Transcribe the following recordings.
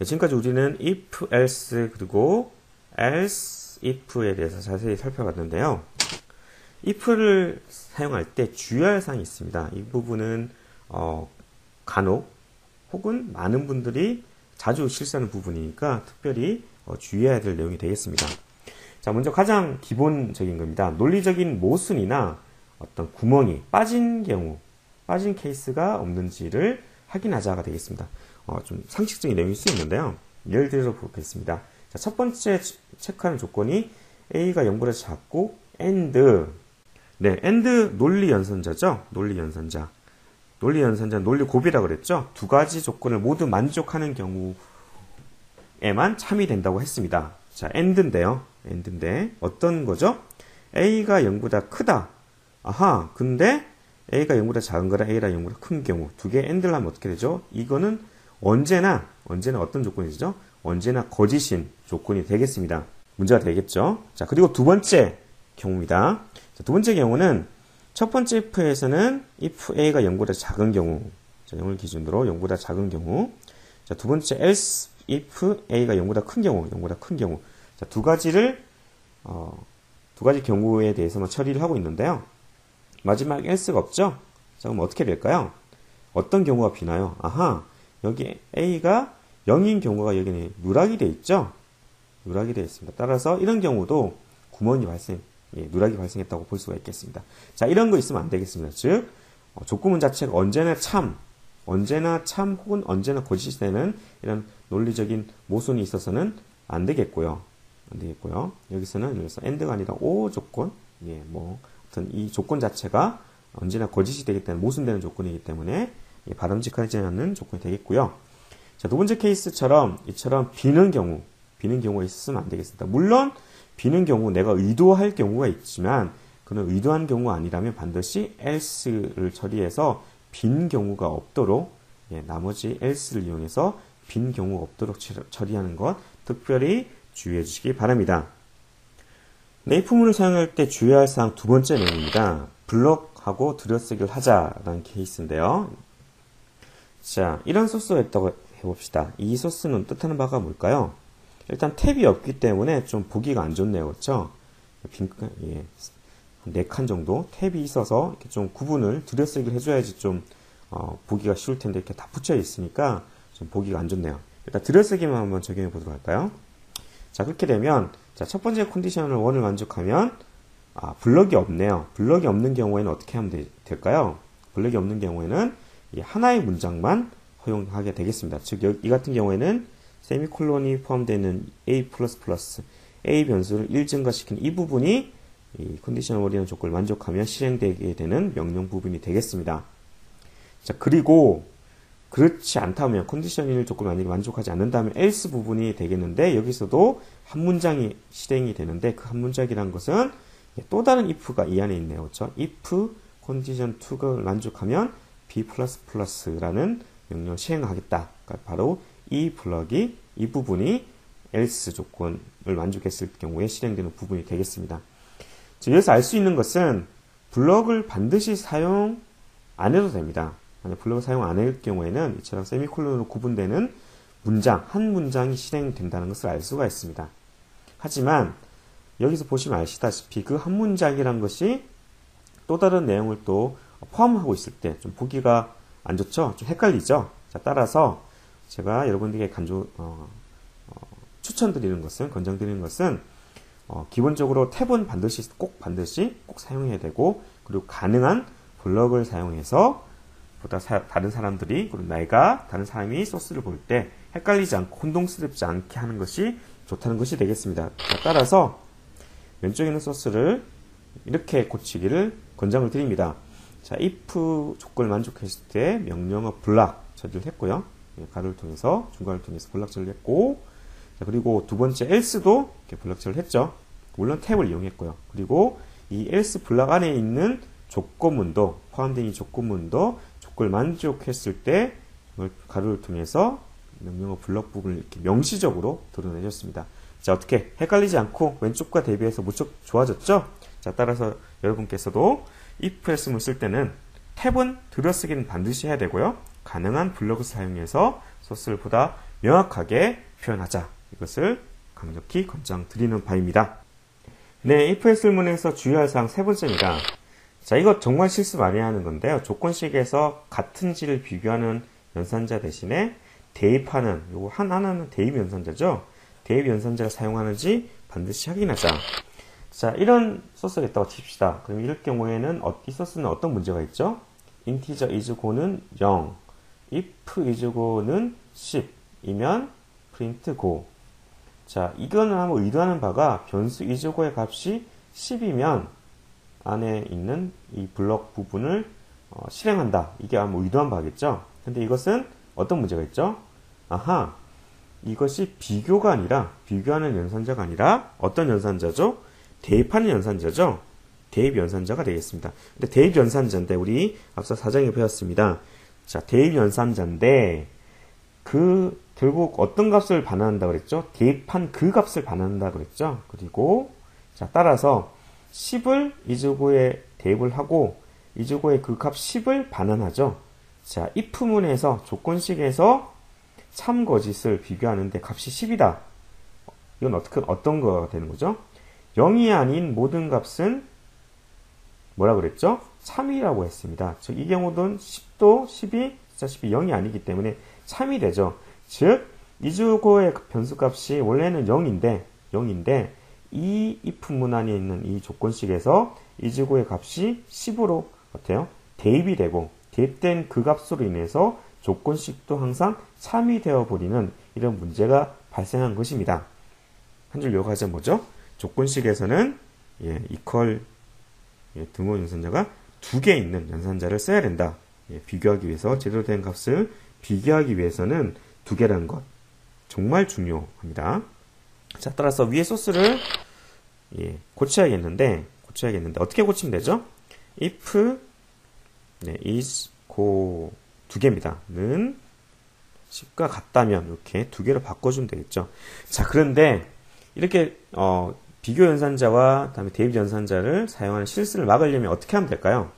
지금까지 우리는 if, else, 그리고 else, if에 대해서 자세히 살펴봤는데요. if를 사용할 때 주의할 사항이 있습니다. 이 부분은 간혹 혹은 많은 분들이 자주 실수하는 부분이니까 특별히 주의해야 될 내용이 되겠습니다. 자, 먼저 가장 기본적인 겁니다. 논리적인 모순이나 어떤 구멍이 빠진 경우, 빠진 케이스가 없는지를 확인하자가 되겠습니다. 좀 상식적인 내용일 수 있는데요. 예를 들어 보겠습니다. 자, 첫 번째 체크하는 조건이 A가 0보다 작고 and 논리 연산자죠. 논리 연산자. 논리 연산자, 논리 곱이라고 그랬죠. 두 가지 조건을 모두 만족하는 경우에만 참이 된다고 했습니다. 자, and인데 어떤 거죠? A가 0보다 크다. 아하, 근데 A가 0보다 작은 거랑 A가 0보다 큰 경우 두 개 and를 하면 어떻게 되죠? 이거는 언제나 어떤 조건이죠? 언제나 거짓인 조건이 되겠습니다. 문제가 되겠죠? 자, 그리고 두 번째 경우입니다. 자, 두 번째 경우는 첫 번째 if에서는 if A가 0보다 작은 경우, 자, 0을 기준으로 0보다 작은 경우, 자, 두 번째 else if A가 0보다 큰 경우, 자, 두 가지 경우에 대해서만 처리를 하고 있는데요. 마지막 else가 없죠? 자, 그럼 어떻게 될까요? 어떤 경우가 비나요? 아하, 여기 A가 0인 경우가 여기는 누락이 되어 있죠? 누락이 되어 있습니다. 따라서 이런 경우도 누락이 발생했다고 볼 수가 있겠습니다. 자, 이런 거 있으면 안 되겠습니다. 즉, 족구문 자체가 언제나 참 혹은 언제나 거짓이 되는 이런 논리적인 모순이 있어서는 안 되겠고요. 여기서 and가 아니라 o 조건, 어떤 이 조건 자체가 언제나 거짓이 되기 때문에 모순되는 조건이기 때문에 바람직하지 않는 조건이 되겠고요. 자, 두 번째 케이스처럼 이처럼 비는 경우가 있으면 안 되겠습니다. 물론 비는 경우 내가 의도할 경우가 있지만 그는 의도한 경우가 아니라면 반드시 else를 처리해서 빈 경우가 없도록 나머지 else를 이용해서 빈 경우가 없도록 처리하는 것 특별히 주의해 주시기 바랍니다. if문을 사용할 때 주의할 사항 두 번째 내용입니다. 블럭하고 들여쓰기를 하자라는 케이스인데요. 자, 이런 소스가 있다고 해봅시다. 이 소스는 뜻하는 바가 뭘까요? 일단 탭이 없기 때문에 좀 보기가 안 좋네요. 그렇죠? 4칸 정도 탭이 있어서 이렇게 좀 구분을 들여쓰기를 해줘야지 좀 보기가 쉬울 텐데 이렇게 다 붙여 있으니까 좀 보기가 안 좋네요. 일단 들여쓰기만 한번 적용해 보도록 할까요? 자, 그렇게 되면 자, 첫 번째 컨디션을 1을 만족하면 블럭이 없네요. 블럭이 없는 경우에는 어떻게 하면 될까요? 블럭이 없는 경우에는 이 하나의 문장만 허용하게 되겠습니다. 즉, 이 같은 경우에는 세미콜론이 포함되는 A++ A 변수를 1 증가시킨 이 부분이 이 컨디셔널 원이라는 조건을 만족하면 실행되게 되는 명령 부분이 되겠습니다. 자, 그리고 그렇지 않다면 컨디셔널 조건을 만약에 만족하지 않는다면 else 부분이 되겠는데 여기서도 한 문장이 실행이 되는데 그 한 문장이란 것은 또 다른 if가 이 안에 있네요. 그렇죠? if condition 2가 만족하면 b++라는 명령을 시행하겠다. 그러니까 바로 이 블럭이 이 부분이 else 조건을 만족했을 경우에 실행되는 부분이 되겠습니다. 여기서 알 수 있는 것은 블럭을 반드시 사용 안 해도 됩니다. 만약 블럭을 사용 안 할 경우에는 이처럼 세미콜론으로 구분되는 문장, 한 문장이 실행된다는 것을 알 수가 있습니다. 하지만 여기서 보시면 아시다시피 그 한 문장이란 것이 또 다른 내용을 또 포함하고 있을 때 좀 보기가 안 좋죠? 좀 헷갈리죠? 자, 따라서 제가 여러분들에게 추천드리는 것은, 권장드리는 것은 기본적으로 탭은 꼭 사용해야 되고 그리고 가능한 블럭을 사용해서 보다 다른 사람들이 그리고 내가 다른 사람이 소스를 볼 때 헷갈리지 않고 혼동스럽지 않게 하는 것이 좋다는 것이 되겠습니다. 따라서 왼쪽에 있는 소스를 이렇게 고치기를 권장을 드립니다. 자, if 조건을 만족했을 때 명령어 블락 처리를 했고요. 가로를 통해서 중괄을 통해서 블락 처리를 했고, 자, 그리고 두 번째 else도 이렇게 블락 처리를 했죠. 물론 탭을 이용했고요. 그리고 이 else 블락 안에 있는 조건문도 포함된 이 조건문도 조건을 만족했을 때 가로를 통해서 명령어 블럭 부분을 이렇게 명시적으로 드러내줬습니다. 자, 어떻게 헷갈리지 않고 왼쪽과 대비해서 무척 좋아졌죠? 자, 따라서 여러분께서도 if else문을 쓸 때는 탭은 들여쓰기는 반드시 해야 되고요. 가능한 블럭을 사용해서 소스를 보다 명확하게 표현하자. 이것을 강력히 권장드리는 바입니다. 네, if 설문에서 주의할 사항 세 번째입니다. 자, 이거 정말 실수 많이 하는 건데요. 조건식에서 같은 지를 비교하는 연산자 대신에 대입하는, 요거 하나는 대입 연산자죠. 대입 연산자를 사용하는지 반드시 확인하자. 자, 이런 소스가 있다고 칩시다. 그럼 이럴 경우에는 이 소스는 어떤 문제가 있죠? 인티저 is고는 0, if is고는 10이면 print go. 자, 이거는 한번 의도하는 바가 변수 is고의 값이 10이면 안에 있는 이 블록 부분을 실행한다. 이게 아마 의도한 바겠죠? 근데 이것은 어떤 문제가 있죠? 아하, 이것이 비교가 아니라, 비교하는 연산자가 아니라 어떤 연산자죠? 대입하는 연산자죠? 대입 연산자가 되겠습니다. 근데 대입 연산자인데, 우리 앞서 4장에 배웠습니다. 자, 대입 연산자인데, 결국 어떤 값을 반환한다 그랬죠? 대입한 그 값을 반환한다 그랬죠? 그리고, 자, 따라서 10을 이즈고에 대입을 하고, 이즈고의 그 값 10을 반환하죠? 자, if문에서, 조건식에서 참거짓을 비교하는데 값이 10이다. 이건 어떤 거가 되는 거죠? 0이 아닌 모든 값은 뭐라 그랬죠? 참이라고 했습니다. 즉, 이 경우는 10도 10이, 숫자 10이 0이 아니기 때문에 참이 되죠. 즉, 이즈고의 변수값이 원래는 0인데, 이 if문 안에 있는 이 조건식에서 이즈고의 값이 10으로 어때요? 대입이 되고, 대입된 그 값으로 인해서 조건식도 항상 참이 되어버리는 이런 문제가 발생한 것입니다. 한 줄 요약하자면 뭐죠? 조건식에서는 equal 등호 연산자가 2개 있는 연산자를 써야 된다. 비교하기 위해서 제대로 된 값을 비교하기 위해서는 2개라는 것 정말 중요합니다. 자, 따라서 위의 소스를 고쳐야겠는데 어떻게 고치면 되죠? if is 고 2개입니다. 는 10과 같다면 이렇게 2개로 바꿔주면 되겠죠. 자, 그런데 이렇게 비교 연산자와 그다음에 대입 연산자를 사용하는 실수를 막으려면 어떻게 하면 될까요?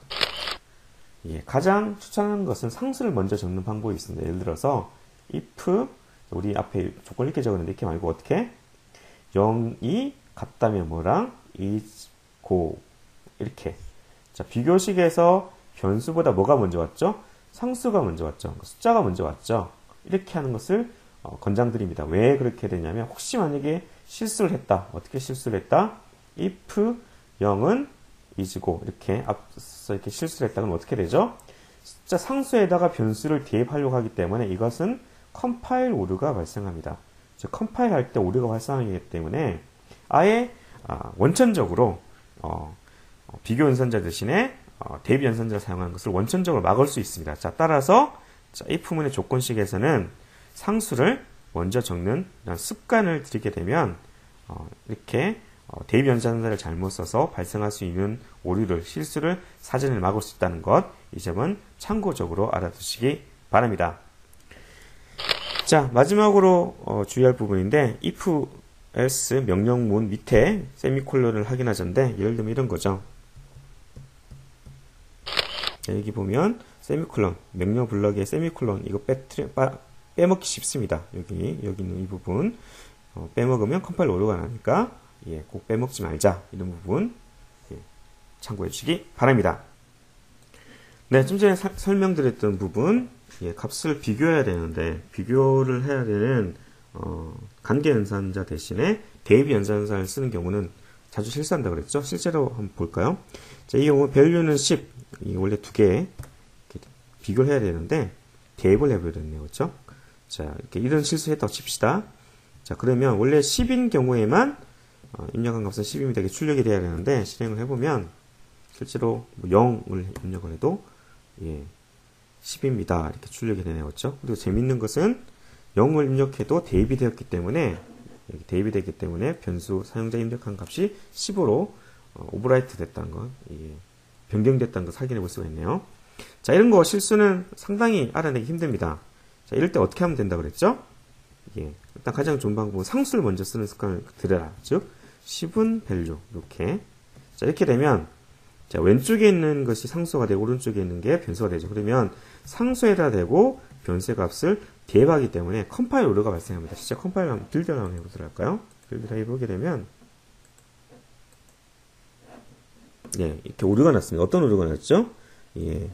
가장 추천하는 것은 상수를 먼저 적는 방법이 있습니다. 예를 들어서 if 우리 앞에 조건 이렇게 적었는데 이렇게 말고 어떻게? 0이 같다면 뭐랑 is 고 이렇게. 자, 비교식에서 변수보다 뭐가 먼저 왔죠? 상수가 먼저 왔죠. 숫자가 먼저 왔죠. 이렇게 하는 것을 권장드립니다. 왜 그렇게 되냐면 혹시 만약에 실수를 했다. 어떻게 실수를 했다? if 0은 is고 이렇게 앞서 이렇게 실수를 했다. 그럼 어떻게 되죠? 숫자 상수에다가 변수를 대입하려고 하기 때문에 이것은 컴파일 오류가 발생합니다. 즉 컴파일 할 때 오류가 발생하기 때문에 아예 원천적으로 비교 연산자 대신에 대입 연산자를 사용하는 것을 원천적으로 막을 수 있습니다. 자, 따라서 if문의 조건식에서는 상수를 먼저 적는 이런 습관을 들이게 되면 이렇게 대입 연산자를 잘못 써서 발생할 수 있는 오류를, 실수를 사전에 막을 수 있다는 것, 이 점은 참고적으로 알아두시기 바랍니다. 자, 마지막으로 주의할 부분인데 if else 명령문 밑에 세미콜론을 확인하자는데 예를 들면 이런 거죠. 여기 보면 세미콜론, 명령 블럭에 세미콜론 이거 빼먹기 쉽습니다. 여기 있는 이 부분 빼먹으면 컴파일 오류가 나니까 꼭 빼먹지 말자. 이런 부분 참고해 주시기 바랍니다. 네, 좀 전에 설명드렸던 부분 값을 비교해야 되는데 비교를 해야 되는 관계 연산자 대신에 대입 연산자를 쓰는 경우는 자주 실수한다 그랬죠? 실제로 한번 볼까요? 자, 이 경우 value는 10, 원래 2개 비교를 해야 되는데 대입을 해버렸네요. 그렇죠? 자, 이렇게 이런 실수했다고 칩시다. 자, 그러면 원래 10인 경우에만 입력한 값은 10입니다. 이게 출력이 돼야 되는데 실행을 해보면 실제로 0을 입력을 해도 10입니다. 이렇게 출력이 되네요. 그렇죠? 그리고 재밌는 것은 0을 입력해도 대입이 되었기 때문에 여기 대입이 되기 때문에 변수 사용자 입력한 값이 10으로 오버라이트 됐다는 것, 변경됐다는 것을 확인해 볼 수가 있네요. 자, 이런 거 실수는 상당히 알아내기 힘듭니다. 자, 이럴 때 어떻게 하면 된다 그랬죠? 일단 가장 좋은 방법은 상수를 먼저 쓰는 습관을 들여라. 즉, 10은 value. 이렇게. 자, 이렇게 되면, 자, 왼쪽에 있는 것이 상수가 되고, 오른쪽에 있는 게 변수가 되죠. 그러면 상수에다 대고 변수의 값을 대박이기 때문에 컴파일 오류가 발생합니다. 진짜 컴파일 한번 빌드를 한번 해보도록 할까요? 빌드를 해보게 되면 예, 이렇게 오류가 났습니다. 어떤 오류가 났죠? 예,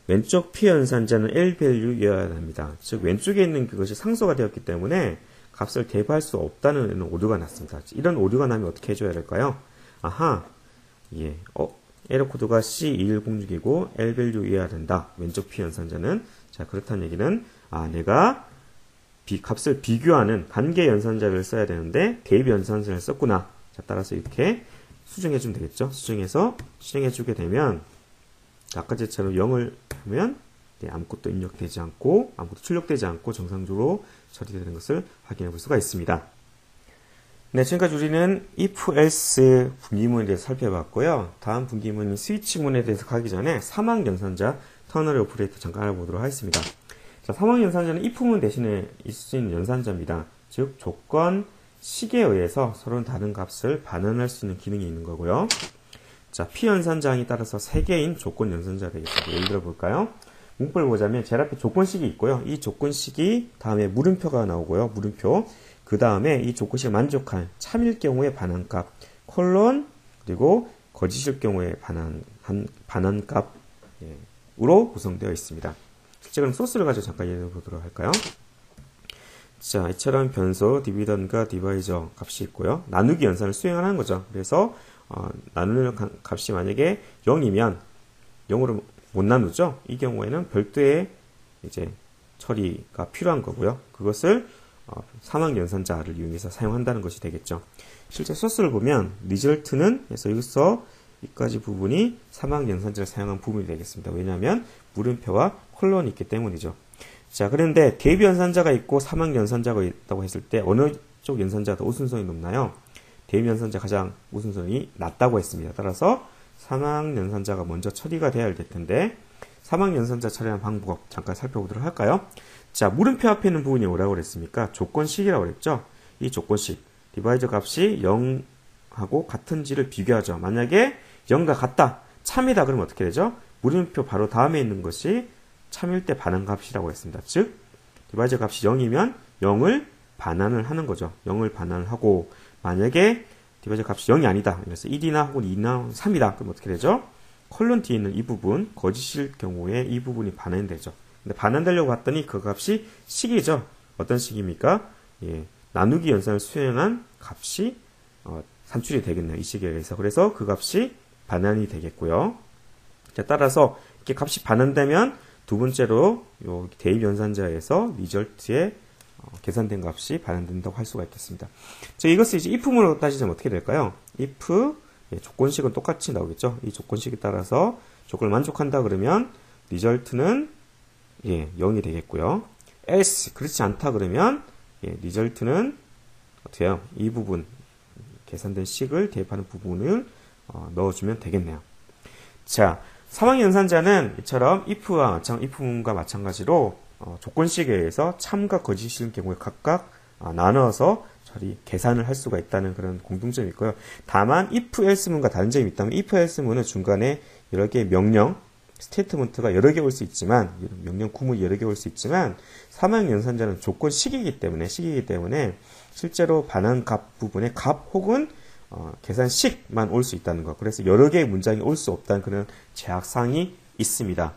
왼쪽 P 연산자는 L value여야 합니다. 즉 왼쪽에 있는 그것이 상소가 되었기 때문에 값을 대입할 수 없다는 오류가 났습니다. 이런 오류가 나면 어떻게 해줘야 될까요? 아하, 예, 에러 코드가 C2106이고 L value여야 된다. 왼쪽 P 연산자는. 자, 그렇다는 얘기는 내가 값을 비교하는 관계 연산자를 써야 되는데 대입 연산자를 썼구나. 자, 따라서 이렇게 수정해주면 되겠죠. 수정해서 실행해주게 되면 아까처럼 0을 하면 아무것도 입력되지 않고 아무것도 출력되지 않고 정상적으로 처리되는 것을 확인해 볼 수가 있습니다. 네, 지금까지 우리는 if else 분기문에 대해서 살펴봤고요. 다음 분기문인 스위치문에 대해서 가기 전에 사망 연산자 터널 오퍼레이터 잠깐 알아보도록 하겠습니다. 자, 사망 연산자는 if문 대신에 있을 수 있는 연산자입니다. 즉 조건 식에 의해서 서로 다른 값을 반환할 수 있는 기능이 있는 거고요. 자, P 연산자항에 따라서 3개인 조건 연산자가 되겠습니다. 예를 들어 볼까요? 문법을 보자면 제일 앞에 조건식이 있고요. 이 조건식이 다음에 물음표가 나오고요. 물음표. 그 다음에 이 조건식을 만족한 참일 경우의 반환값, 콜론, 그리고 거짓일 경우의 반환값으로 구성되어 있습니다. 실제 그럼 소스를 가지고 잠깐 예를 보도록 할까요? 자, 이처럼 변수, 디비던과 디바이저 값이 있고요. 나누기 연산을 수행하는 거죠. 그래서 나누는 값이 만약에 0이면 0으로 못 나누죠. 이 경우에는 별도의 이제 처리가 필요한 거고요. 그것을 사망 연산자를 이용해서 사용한다는 것이 되겠죠. 실제 소스를 보면 리절트는 해서 여기서 여기까지 부분이 사망 연산자를 사용한 부분이 되겠습니다. 왜냐하면 물음표와 콜론이 있기 때문이죠. 자, 그런데 대입 연산자가 있고 사망 연산자가 있다고 했을 때 어느 쪽 연산자가 더 우선성이 높나요? 대입 연산자 가장 우선성이 낮다고 했습니다. 따라서 사망 연산자가 먼저 처리가 돼야 될 텐데 사망 연산자 처리하는 방법 잠깐 살펴보도록 할까요? 자, 물음표 앞에 있는 부분이 뭐라고 그랬습니까? 조건식이라고 그랬죠? 이 조건식 디바이저 값이 0하고 같은지를 비교하죠. 만약에 0과 같다, 참이다 그러면 어떻게 되죠? 물음표 바로 다음에 있는 것이 참일 때 반환값이라고 했습니다. 즉 디바이저 값이 0이면 0을 반환을 하는 거죠. 0을 반환을 하고 만약에 디바이저 값이 0이 아니다. 그래서 1이나 혹은 2나 3이다. 그럼 어떻게 되죠? 컬론 뒤에 있는 이 부분, 거짓일 경우에 이 부분이 반환되죠. 근데 반환되려고 봤더니 그 값이 식이죠. 어떤 식입니까? 예, 나누기 연산을 수행한 값이 산출이 되겠네요. 이 식에 의해서. 그래서 그 값이 반환이 되겠고요. 자, 따라서 이렇게 값이 반환되면 두 번째로 요 대입 연산자에서 리절트에 계산된 값이 반환된다고 할 수가 있겠습니다. 자, 이것을 이제 if문으로 따지자면 어떻게 될까요? if 조건식은 똑같이 나오겠죠. 이 조건식에 따라서 조건을 만족한다 그러면 리절트는 0이 되겠고요. else 그렇지 않다 그러면 리절트는 어떻게 해요? 이 부분 계산된 식을 대입하는 부분을 넣어주면 되겠네요. 자, 사망 연산자는 이처럼 if문과 마찬가지로 조건식에 의해서 참과 거짓일 경우에 각각 나눠서 계산을 할 수가 있다는 그런 공통점이 있고요. 다만 if else문과 다른 점이 있다면 if else문은 중간에 여러 개의 명령, 스테이트먼트가 여러 개 올 수 있지만 명령 구문이 여러 개 올 수 있지만 사망 연산자는 조건식이기 때문에 실제로 반환값 부분에 값 혹은 계산식만 올 수 있다는 것. 그래서 여러 개의 문장이 올 수 없다는 그런 제약사항이 있습니다.